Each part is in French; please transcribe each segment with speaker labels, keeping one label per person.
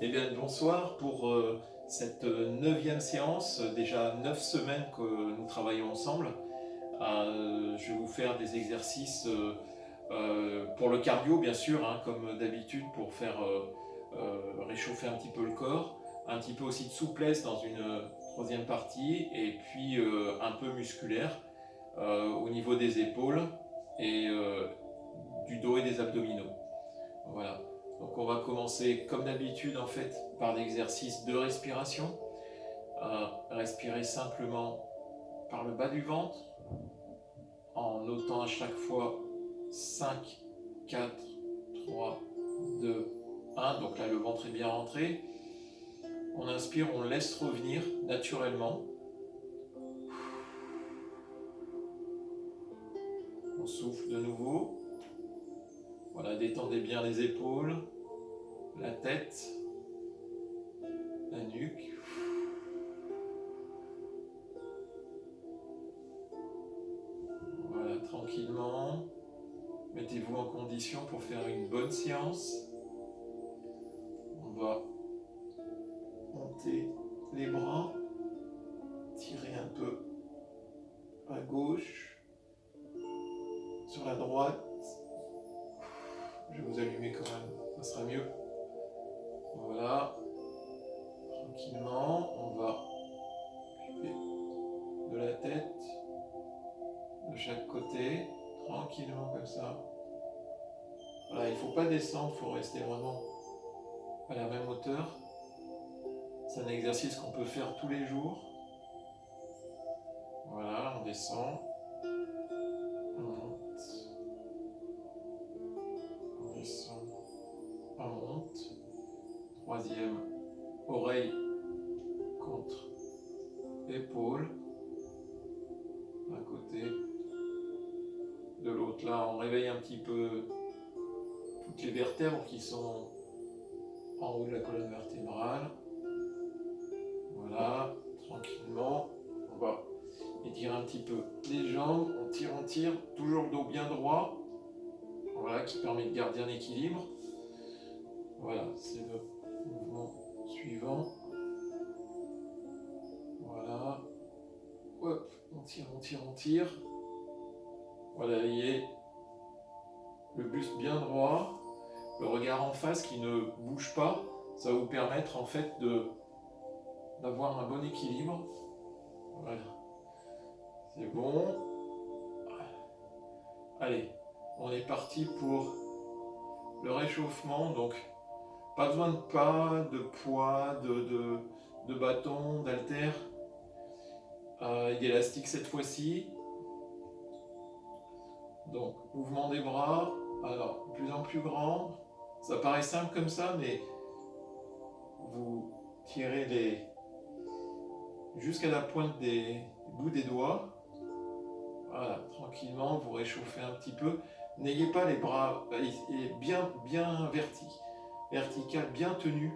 Speaker 1: Eh bien, bonsoir pour cette neuvième séance, déjà 9 semaines que nous travaillons ensemble. Je vais vous faire des exercices pour le cardio, bien sûr, hein, comme d'habitude, pour faire réchauffer un petit peu le corps, un petit peu aussi de souplesse dans une troisième partie, et puis un peu musculaire au niveau des épaules et du dos et des abdominaux. Voilà. Donc on va commencer comme d'habitude en fait par l'exercice de respiration. Respirer simplement par le bas du ventre en notant à chaque fois 5, 4, 3, 2, 1. Donc là le ventre est bien rentré. On inspire, on laisse revenir naturellement. On souffle de nouveau. Voilà, détendez bien les épaules, la tête, la nuque. Voilà, tranquillement. Mettez-vous en condition pour faire une bonne séance. On va monter les bras, tirer un peu à gauche, sur la droite. Je vais vous allumer quand même, ça sera mieux. Voilà, tranquillement, on va occuper de la tête, de chaque côté, tranquillement comme ça. Voilà, il ne faut pas descendre, il faut rester vraiment à la même hauteur. C'est un exercice qu'on peut faire tous les jours. Voilà, on descend, on monte, on descend, on monte. Troisième, oreille contre épaule, d'un côté, de l'autre. Là, on réveille un petit peu toutes les vertèbres qui sont en haut de la colonne vertébrale. Voilà, tranquillement, on va étirer un petit peu les jambes, on tire, toujours le dos bien droit, voilà, qui permet de garder un équilibre. Voilà, c'est le mouvement suivant. Voilà, hop, on tire, on tire, on tire. Voilà, ayez le buste bien droit, le regard en face qui ne bouge pas. Ça va vous permettre en fait d'avoir un bon équilibre. Voilà, c'est bon. Allez, on est parti pour le réchauffement. Donc, pas besoin de pas, de poids, de bâton, d'haltère, d'élastique cette fois-ci. Donc, mouvement des bras, alors de plus en plus grand. Ça paraît simple comme ça, mais vous tirez jusqu'à la pointe des bouts des doigts. Voilà, tranquillement, vous réchauffez un petit peu. N'ayez pas les bras bien vertical, bien tenus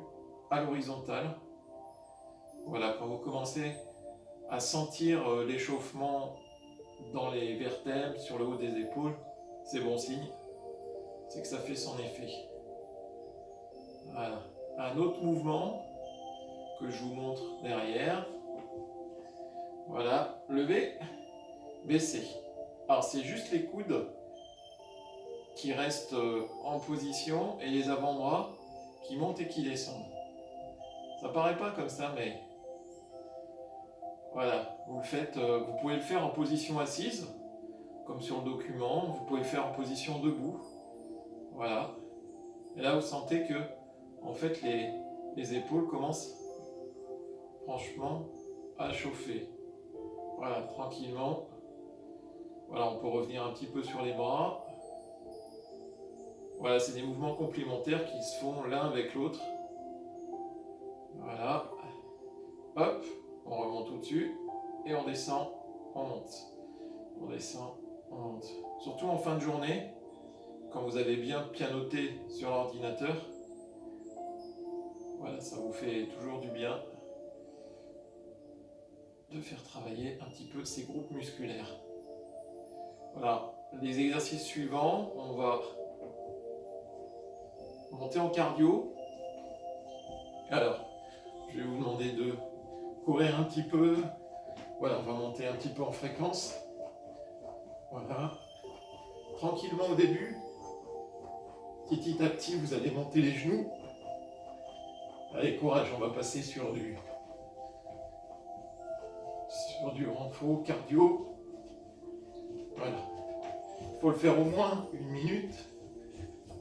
Speaker 1: à l'horizontale. Voilà, quand vous commencez à sentir l'échauffement dans les vertèbres, sur le haut des épaules, c'est bon signe, c'est que ça fait son effet. Voilà. Un autre mouvement que je vous montre derrière. Voilà, lever, baisser. Alors c'est juste les coudes qui restent en position et les avant-bras qui montent et qui descendent. Ça paraît pas comme ça, mais voilà, vous le faites. Vous pouvez le faire en position assise, comme sur le document. Vous pouvez le faire en position debout. Voilà. Et là, vous sentez que, en fait, les épaules commencent franchement à chauffer. Voilà, tranquillement. Voilà, on peut revenir un petit peu sur les bras. Voilà, c'est des mouvements complémentaires qui se font l'un avec l'autre. Voilà. Hop, on remonte au-dessus et on descend, on monte. On descend, on monte. Surtout en fin de journée, quand vous avez bien pianoté sur l'ordinateur. Voilà, ça vous fait toujours du bien de faire travailler un petit peu ces groupes musculaires. Voilà, les exercices suivants, on va monter en cardio. Alors, je vais vous demander de courir un petit peu. Voilà, on va monter un petit peu en fréquence. Voilà. Tranquillement au début. Petit à petit, vous allez monter les genoux. Allez, courage, on va passer sur du renfort cardio. Voilà. Il faut le faire au moins 1 minute.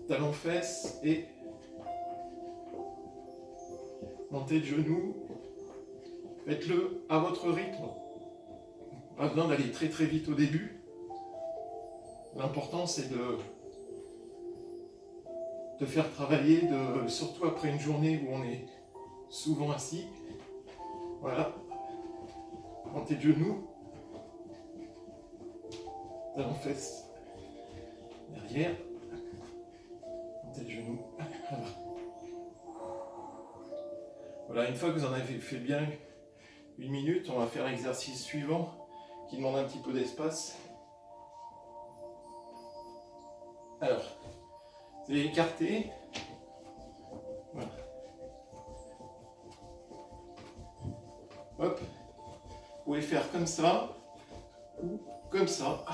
Speaker 1: Talons fesses et montez de genoux. Faites-le à votre rythme. Pas besoin d'aller très très vite au début. L'important c'est de faire travailler, surtout après une journée où on est souvent assis. Voilà. Montez de genoux. Talons fesses derrière. Montez de genoux. Voilà, une fois que vous en avez fait bien 1 minute, on va faire l'exercice suivant qui demande un petit peu d'espace. Alors, vous allez écarter. Voilà. Hop. Vous pouvez faire comme ça ou comme ça.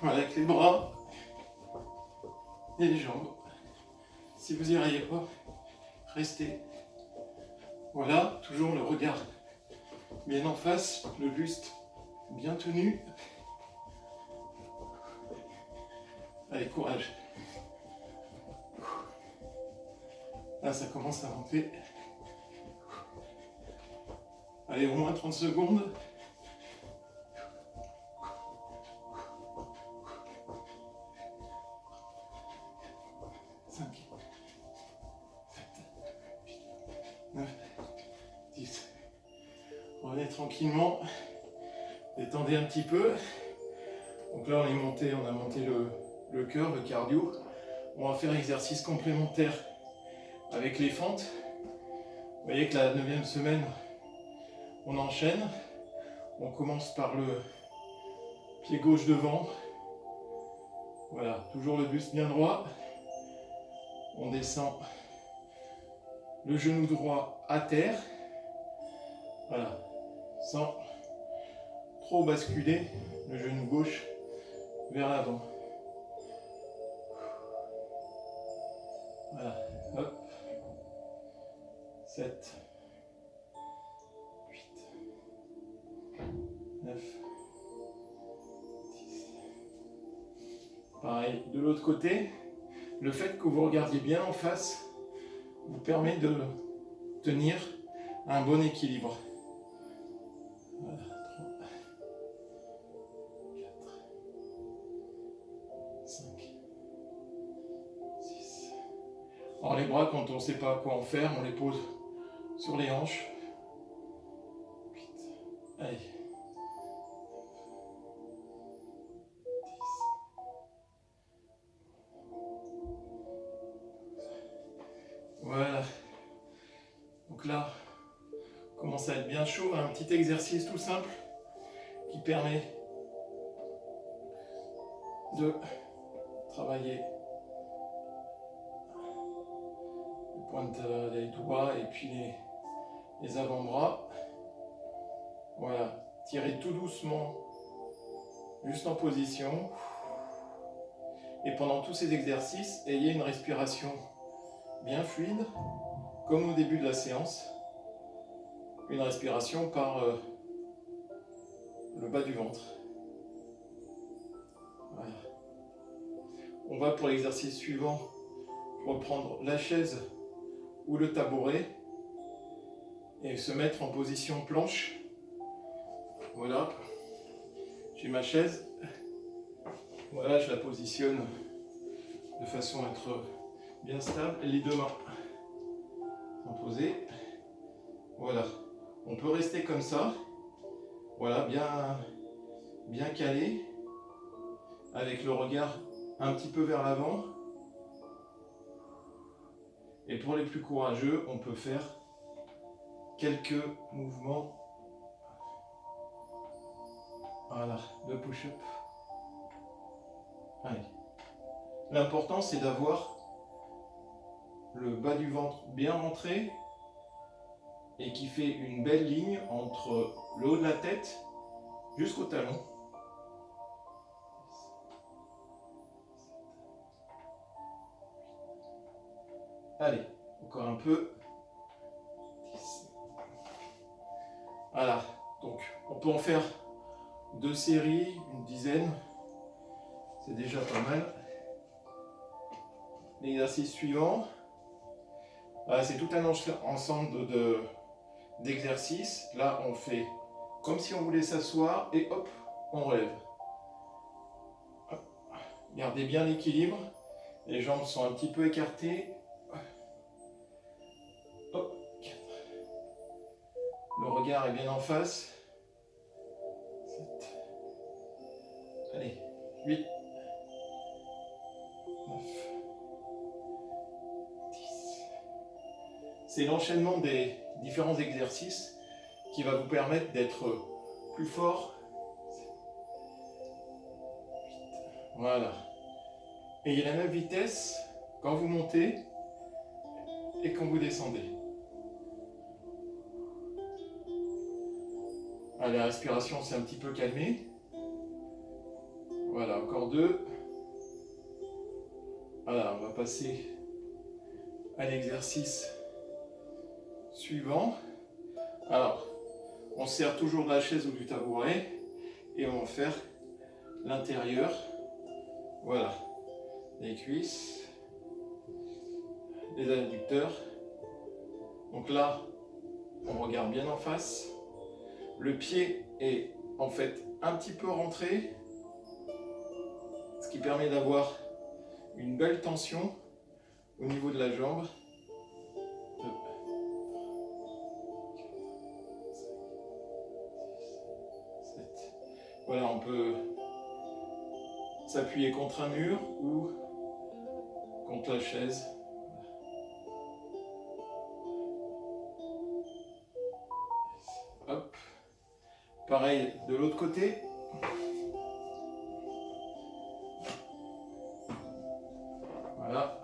Speaker 1: Voilà, avec les bras et les jambes. Si vous n'y arrivez pas, restez. Voilà, toujours le regard bien en face, le buste bien tenu. Allez, courage. Là, ça commence à monter. Allez, au moins 30 secondes. 5, 7, 8, 9, 10. Revenez tranquillement. Détendez un petit peu. Donc là, on a monté le cœur, le cardio. On va faire un exercice complémentaire avec les fentes. Vous voyez que la 9e semaine, on enchaîne. On commence par le pied gauche devant. Voilà, toujours le buste bien droit. On descend le genou droit à terre. Voilà, sans trop basculer le genou gauche vers l'avant. Voilà, hop. 7, 8, 9, 10. Pareil, de l'autre côté, le fait que vous regardiez bien en face vous permet de tenir un bon équilibre. Voilà, 3, 4, 5, 6. Alors les bras, quand on ne sait pas quoi en faire, on les pose sur les hanches. 8. Allez. 10. Voilà. Donc là, on commence à être bien chaud. Un petit exercice tout simple qui permet de travailler les pointes des doigts et puis les avant-bras. Voilà, tirez tout doucement, juste en position. Et pendant tous ces exercices, ayez une respiration bien fluide, comme au début de la séance. Une respiration par le bas du ventre. Voilà. On va pour l'exercice suivant reprendre la chaise ou le tabouret et se mettre en position planche. Voilà, j'ai ma chaise. Voilà, je la positionne de façon à être bien stable. Les deux mains sont posées. Voilà, on peut rester comme ça. Voilà, bien calé, avec le regard un petit peu vers l'avant. Et pour les plus courageux, on peut faire quelques mouvements. Voilà, de push-up. Allez. L'important, c'est d'avoir le bas du ventre bien rentré et qui fait une belle ligne entre le haut de la tête jusqu'au talon. Allez, encore un peu. Voilà, donc on peut en faire 2 séries, une dizaine. C'est déjà pas mal. L'exercice suivant, c'est tout un ensemble d'exercices. Là, on fait comme si on voulait s'asseoir et hop, on relève. Hop. Gardez bien l'équilibre. Les jambes sont un petit peu écartées. Hop. Le regard est bien en face. 7. Allez, 8. 9. 10. C'est l'enchaînement des différents exercices qui va vous permettre d'être plus fort. 7. 8. Voilà. Ayez la même vitesse quand vous montez et quand vous descendez. Allez, la respiration s'est un petit peu calmée. Voilà, encore 2. Voilà, on va passer à l'exercice suivant. Alors, on sert toujours de la chaise ou du tabouret et on va faire l'intérieur. Voilà, les cuisses, les adducteurs. Donc là, on regarde bien en face. Le pied est en fait un petit peu rentré, ce qui permet d'avoir une belle tension au niveau de la jambe. 2, 7. Voilà, on peut s'appuyer contre un mur ou contre la chaise. Hop. Pareil de l'autre côté. Voilà.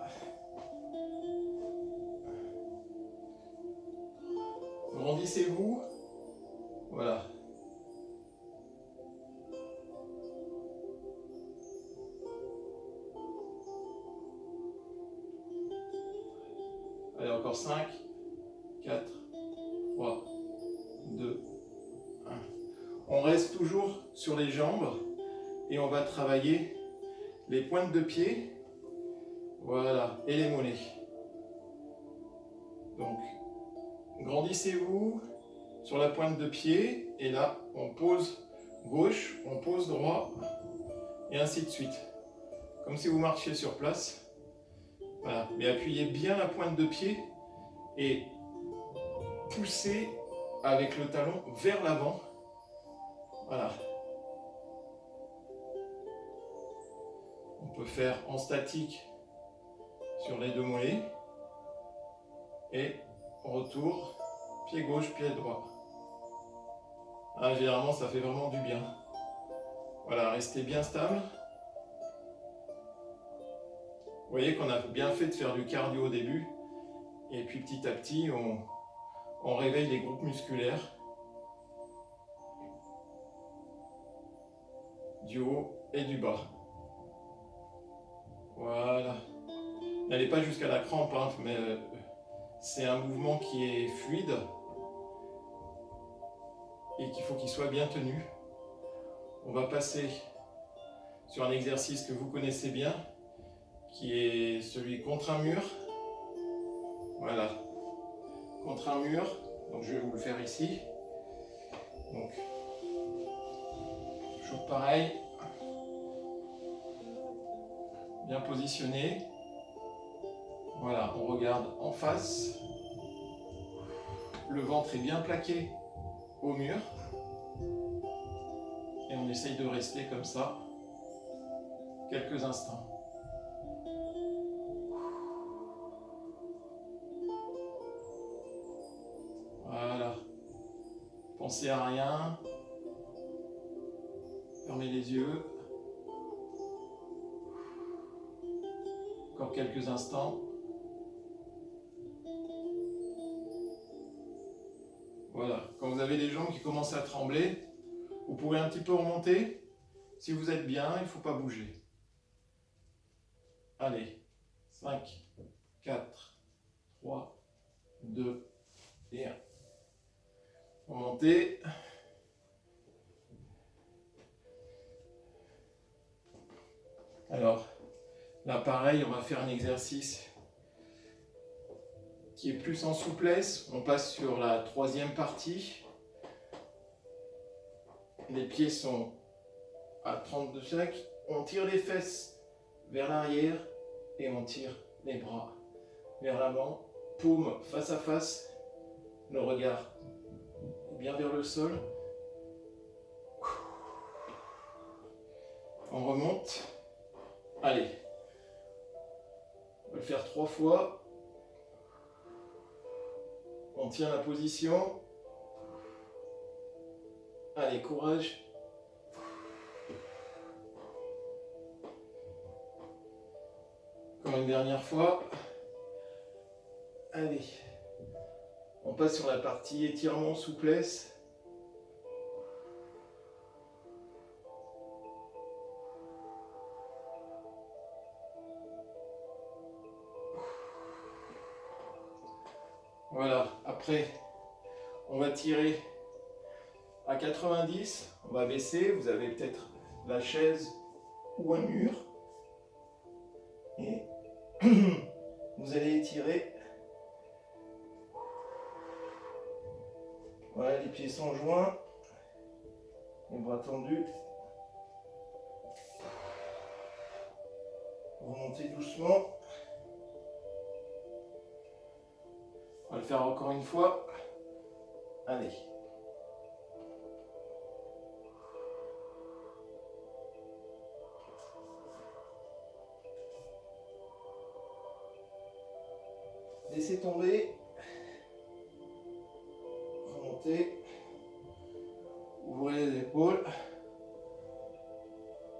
Speaker 1: Grandissez-vous. Voilà. Allez, encore 5, 4, 3, 2, 1. On reste toujours sur les jambes et on va travailler les pointes de pied. Voilà, et les mollets. Donc, grandissez-vous sur la pointe de pied et là, on pose gauche, on pose droit et ainsi de suite. Comme si vous marchiez sur place. Voilà, mais appuyez bien la pointe de pied et poussez avec le talon vers l'avant. Voilà. On peut faire en statique sur les 2 mollets et retour, pied gauche, pied droit. Généralement, ça fait vraiment du bien. Voilà, restez bien stable. Vous voyez qu'on a bien fait de faire du cardio au début et puis petit à petit, on réveille les groupes musculaires du haut et du bas. Voilà. N'allez pas jusqu'à la crampe, hein, mais c'est un mouvement qui est fluide et qu'il faut qu'il soit bien tenu. On va passer sur un exercice que vous connaissez bien, qui est celui contre un mur. Voilà, contre un mur. Donc je vais vous le faire ici. Donc, toujours pareil, bien positionné. Voilà, on regarde en face. Le ventre est bien plaqué au mur. Et on essaye de rester comme ça quelques instants. Voilà. Pensez à rien. Fermez les yeux. Encore quelques instants. Voilà, quand vous avez les jambes qui commencent à trembler, vous pouvez un petit peu remonter. Si vous êtes bien, il ne faut pas bouger. Allez, 5, 4, 3, 2 et 1. Remontez. Alors, là pareil, on va faire un exercice qui est plus en souplesse. On passe sur la troisième partie. Les pieds sont à 30 de chaque. On tire les fesses vers l'arrière et on tire les bras vers l'avant. Paume face à face. Le regard bien vers le sol. On remonte. Allez. On va le faire 3 fois. On tient la position. Allez, courage. Comme une dernière fois. Allez. On passe sur la partie étirement, souplesse. Voilà, après, on va tirer à 90, on va baisser, vous avez peut-être la chaise ou un mur. Et vous allez étirer. Voilà, les pieds sont joints, les bras tendus. Remontez doucement. On va le faire encore une fois. Allez. Laissez tomber. Remontez. Ouvrez les épaules.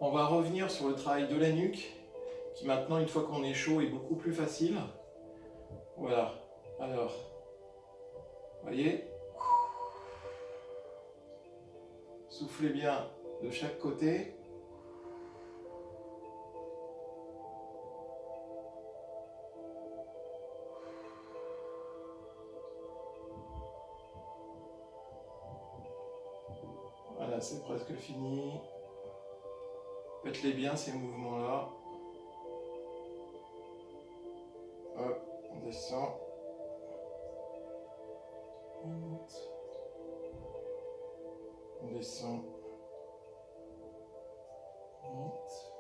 Speaker 1: On va revenir sur le travail de la nuque, qui maintenant, une fois qu'on est chaud, est beaucoup plus facile. Voilà. Alors, voyez, soufflez bien de chaque côté. Voilà, c'est presque fini. Faites-les bien ces mouvements-là. Hop, on descend. On monte. On descend. On monte.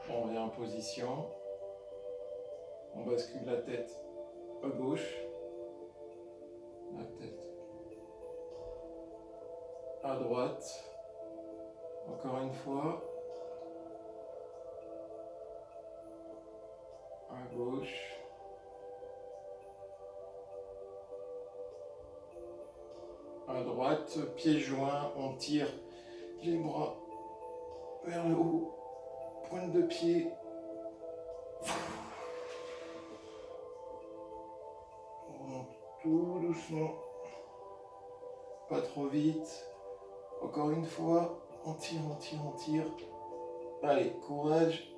Speaker 1: On revient en position. On bascule la tête à gauche. La tête à droite. Encore une fois. À gauche. À droite, pieds joints, on tire les bras vers le haut, pointe de pied. On remonte tout doucement, pas trop vite. Encore une fois, on tire, on tire, on tire. Allez, courage.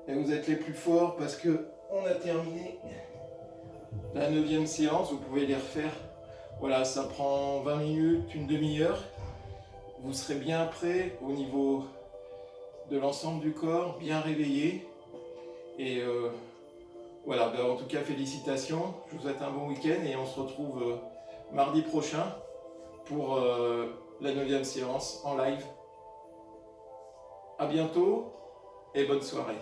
Speaker 1: Et vous êtes les plus forts parce que on a terminé la 9e séance. Vous pouvez les refaire. Voilà, ça prend 20 minutes, une demi-heure. Vous serez bien prêt au niveau de l'ensemble du corps, bien réveillé. Et voilà, en tout cas, félicitations. Je vous souhaite un bon week-end et on se retrouve mardi prochain pour la 9e séance en live. À bientôt et bonne soirée.